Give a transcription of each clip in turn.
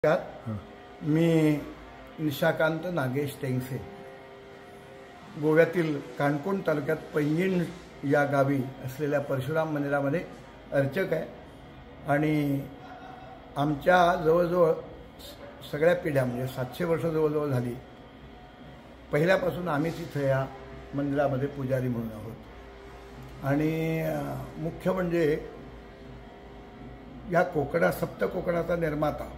मी निशाकांत नागेश टेंगसे गोव्यातील काणकोण तालुक्यात पैंगीण या गावी असलेल्या परशुराम मंदिरामध्ये अर्चक आहे आणि आमच्या जवळजवळ सगळ्या पिढ्या म्हणजे 700 वर्ष जवळजवळ झाली पहिल्यापासून आम्ही तिथे या मंदिरामध्ये पुजारी म्हणून आहोत। आणि मुख्य म्हणजे या सप्त कोकणाचा निर्माता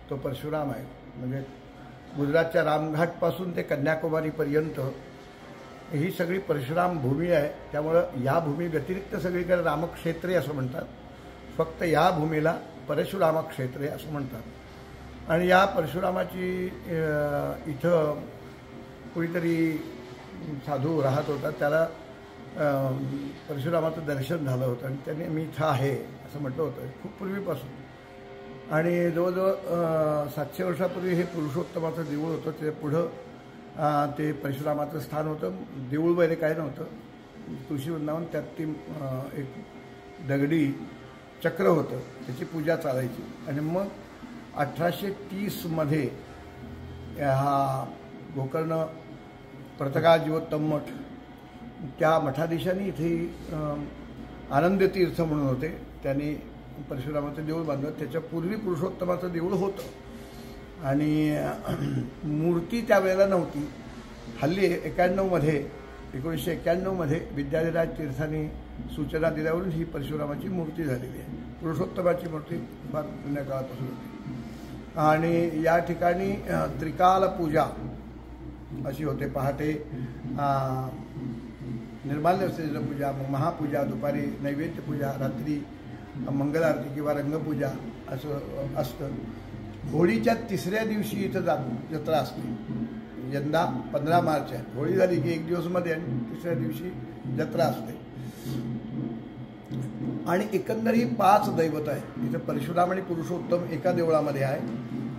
तो परशुराम आहे। म्हणजे गुजरातच्या रामघाटपासून ते कन्याकुमारीपर्यंत ही सगळी परशुराम भूमी आहे। त्यामुळे या भूमी व्यतिरिक्त सगळीकडे रामक्षेत्रे असं म्हणतात, फक्त या भूमीला परशुराम क्षेत्रे असं म्हणतात। आणि या परशुरामाची इथं कुणीतरी साधू राहत होता, त्याला परशुरामाचं दर्शन झालं होतं आणि त्याने मी इथं आहे असं म्हटलं होतं खूप पूर्वीपासून। आणि जवळजवळ 700 वर्षापूर्वी हे पुरुषोत्तमाचं देऊळ होतं, ते पुढं ते परशुरामाचं स्थान होतं। देऊळ वगैरे काय नव्हतं, तुळशी वृंदावन, त्यात ती एक दगडी चक्र होतं, त्याची पूजा चालायची। आणि मग 1830 मध्ये हा गोकर्ण प्रतका जीवोत्तम मठ, त्या मठाधीशांनी इथे आनंदतीर्थ म्हणून होते, त्यांनी परशुरामाचं देऊळ बांधलं। त्याच्या पूर्वी पुरुषोत्तमाचं देऊळ होतं आणि मूर्ती त्यावेळेला नव्हती। हल्ली 1991 मध्ये विद्याधिराज तीर्थांनी सूचना दिल्यावरून ही परशुरामाची मूर्ती झालेली आहे। पुरुषोत्तमाची मूर्ती फार जुन्या काळापासून होती। आणि या ठिकाणी त्रिकाल पूजा अशी होते, पहाटे निर्माल्य विसर्जन पूजा, मग महापूजा, दुपारी नैवेद्य पूजा, रात्री मंगलारती किंवा रंगपूजा असं असतं। होळीच्या तिसऱ्या दिवशी इथं जत्रा असते। यंदा 15 मार्च आहे, होळी झाली की 1 दिवस मध्ये आणि तिसऱ्या दिवशी जत्रा असते। आणि एकंदरी 5 दैवत आहे इथं, परशुराम आणि पुरुषोत्तम एका देवळामध्ये आहे।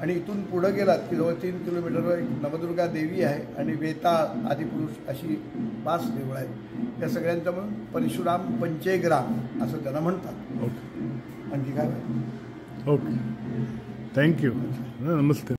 आणि इथून पुढे गेलात की जवळ 3 किलोमीटरवर एक नवदुर्गा देवी आहे आणि वेताळ आदिपुरुष अशी 5 देवळं आहेत। या सगळ्यांचं म्हणून परशुराम पंचेग्राम असं त्यांना म्हणतात। ओके, आणखी काय? ओके, थँक्यू, नमस्ते।